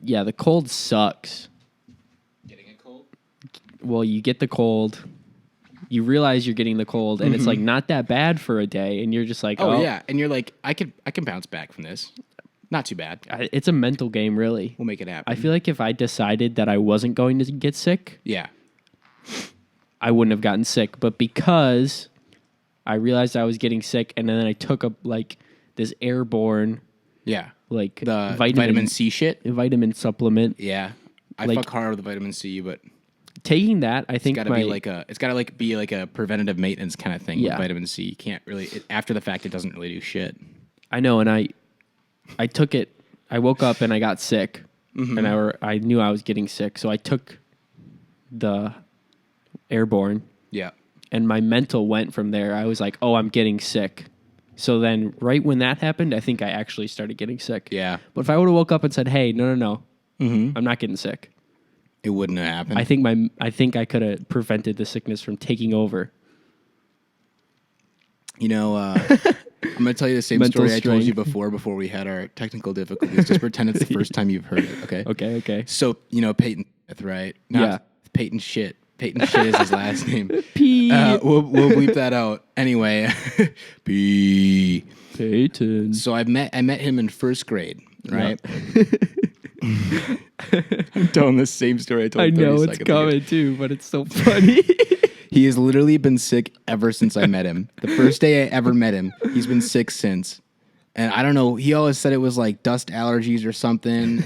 Yeah, the cold sucks. Getting a cold? Well, you get the cold. You realize you're getting the cold, and it's like not that bad for a day, and you're just like, oh yeah, and you're like, I can bounce back from this. Not too bad. It's a mental game, really. We'll make it happen. I feel like if I decided that I wasn't going to get sick, yeah, I wouldn't have gotten sick. But because I realized I was getting sick, and then I took this airborne, yeah, like the vitamin C shit, vitamin supplement. Yeah, I fuck hard with the vitamin C, but taking that, I think it's gotta be like a preventative maintenance kind of thing with vitamin C. You can't really after the fact, it doesn't really do shit. I know, and I took it. I woke up and I got sick, and I knew I was getting sick, so I took the airborne. Yeah, and my mental went from there. I was like, "Oh, I'm getting sick." So then, right when that happened, I think I actually started getting sick. Yeah, but if I would have woke up and said, "Hey, no, I'm not getting sick," it wouldn't have happened. I think I could have prevented the sickness from taking over. You know, I'm going to tell you the same story I told you before we had our technical difficulties. Just pretend it's the first time you've heard it, okay? Okay. So, Peyton Smith, right? Peyton Shit. Peyton Shit is his last name. P. We'll bleep that out. Anyway, P. Peyton. So I met him in first grade, right? I'm telling the same story I told. I know it's coming too, but it's so funny. He has literally been sick ever since I met him. The first day I ever met him, he's been sick since. And I don't know. He always said it was like dust allergies or something.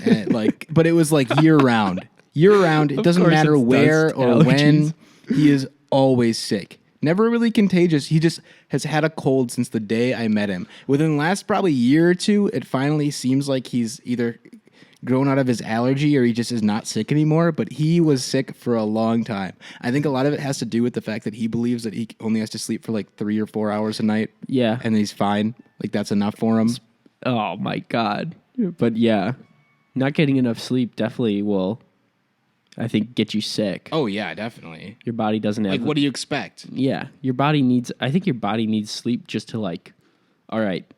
But it was like year round. Year round. It doesn't matter where or when. He is always sick. Never really contagious. He just has had a cold since the day I met him. Within the last probably year or two, it finally seems like he's either grown out of his allergy or he just is not sick anymore, but he was sick for a long time. I think a lot of it has to do with the fact that he believes that he only has to sleep for like 3 or 4 hours a night. Yeah. And he's fine. Like that's enough for him. Oh my God. But yeah, not getting enough sleep definitely will, I think, get you sick. Oh yeah, definitely. Your body doesn't have... Like what do you expect? Yeah. I think your body needs sleep just to like, all right,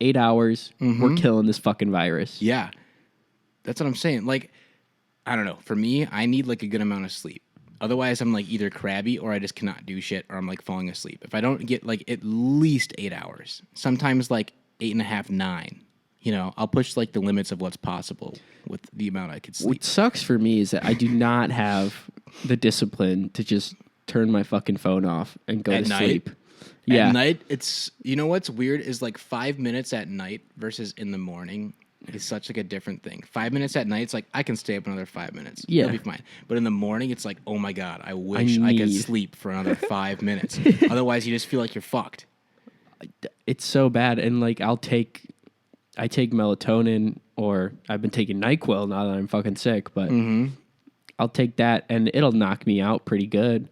8 hours, we're killing this fucking virus. Yeah. That's what I'm saying. Like, I don't know. For me, I need like a good amount of sleep. Otherwise, I'm like either crabby or I just cannot do shit or I'm like falling asleep. If I don't get like at least 8 hours, sometimes like 8.5, 9, I'll push like the limits of what's possible with the amount I could sleep. What sucks for me is that I do not have the discipline to just turn my fucking phone off and go to sleep. Yeah. At night, it's, what's weird is like 5 minutes at night versus in the morning. It's such like a different thing. 5 minutes at night, it's like I can stay up another 5 minutes. Yeah, it'll be fine. But in the morning, it's like, oh my God, I wish I could sleep for another 5 minutes. Otherwise, you just feel like you're fucked. It's so bad, and like I take melatonin, or I've been taking NyQuil now that I'm fucking sick. But I'll take that, and it'll knock me out pretty good.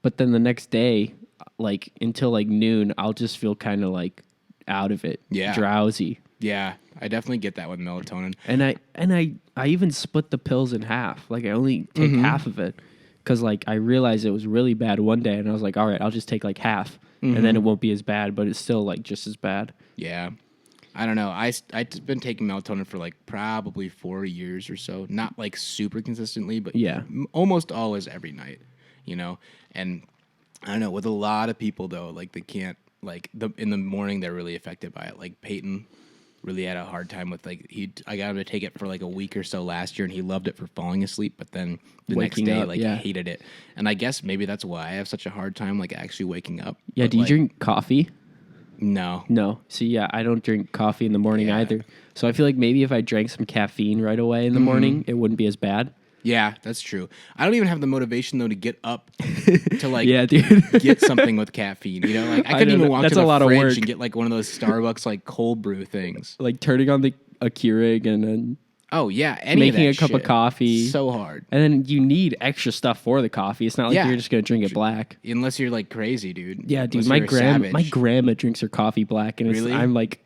But then the next day, like until like noon, I'll just feel kind of like out of it, drowsy. Yeah, I definitely get that with melatonin. And I even split the pills in half. Like I only take half of it because like I realized it was really bad one day, and I was like, all right, I'll just take like half, and then it won't be as bad, but it's still like just as bad. Yeah, I don't know. I've been taking melatonin for like probably 4 years or so. Not like super consistently, but almost always every night. And I don't know. With a lot of people though, like they can't in the morning they're really affected by it. Like Peyton really had a hard time with I got him to take it for like a week or so last year, and he loved it for falling asleep, but then the next day hated it. And I guess maybe that's why I have such a hard time like actually waking up. Yeah, do you drink coffee? No. See, yeah, I don't drink coffee in the morning either. So I feel like maybe if I drank some caffeine right away in the morning, it wouldn't be as bad. Yeah, that's true. I don't even have the motivation though to get up to like dude. get something with caffeine. Like I couldn't even walk to the fridge and get like one of those Starbucks like cold brew things. Like turning on a Keurig and then making a cup of coffee. So hard. And then you need extra stuff for the coffee. It's not like you're just gonna drink it black. Unless you're like crazy, dude. Yeah, dude. My grandma drinks her coffee black, and I'm like,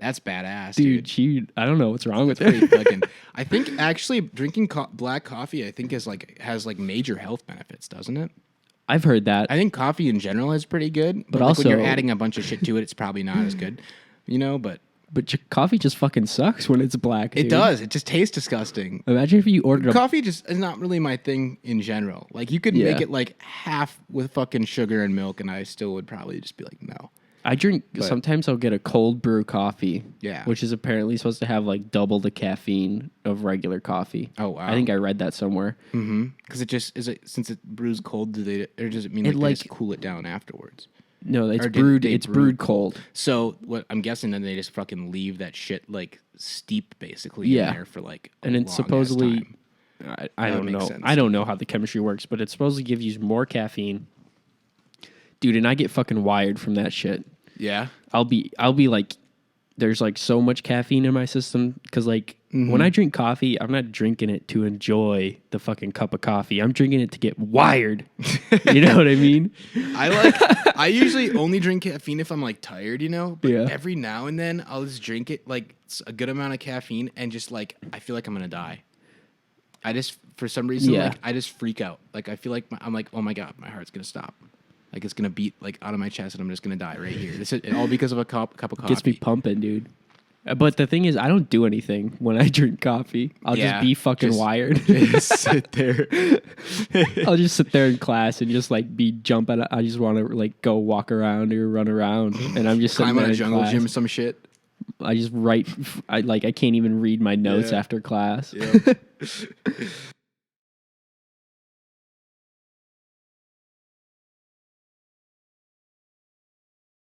that's badass, dude. I don't know what's wrong with her. I think actually drinking black coffee, I think has like major health benefits, doesn't it? I've heard that. I think coffee in general is pretty good, but also when you're adding a bunch of shit to it, it's probably not as good. But But coffee just fucking sucks when it's black. It dude. does. It just tastes disgusting. Imagine if you ordered Coffee just is not really my thing in general. Like you could Yeah. make it like half with fucking sugar and milk, and I still would probably just be like, no. I drink, sometimes I'll get a cold brew coffee. Yeah. Which is apparently supposed to have like double the caffeine of regular coffee. Oh, wow. I think I read that somewhere. Because it just since it brews cold, or does it mean It they like- just cool it down afterwards? No, it's Or did brewed. they It's brew- brewed cold. So what I'm guessing, then they just fucking leave that shit like steep basically Yeah. in there for like a And it's long-ass supposedly, time. I That don't makes know. sense. I don't know how the chemistry works, but it supposedly gives you more caffeine. Dude, and I get fucking wired from that shit. Yeah. I'll be like, there's like so much caffeine in my system because like when I drink coffee, I'm not drinking it to enjoy the fucking cup of coffee. I'm drinking it to get wired. You know what I mean? I usually only drink caffeine if I'm like tired, you know. But Yeah. every now and then I'll just drink it like it's a good amount of caffeine and just like I feel like I'm gonna die. I just for some reason Yeah. like I just freak out. Like I feel like I'm like, oh my god, my heart's gonna stop. Like it's gonna beat like out of my chest and I'm just gonna die right here. This is all because of a cup of coffee. Gets me pumping, dude. But the thing is, I don't do anything when I drink coffee. I'll just be fucking wired. Just sit there. I'll just sit there in class and just like be jumping. I just want to like go walk around or run around, and I'm just sitting Climb there on a in jungle class. gym or some shit. I just write. I can't even read my notes Yeah. after class. Yeah.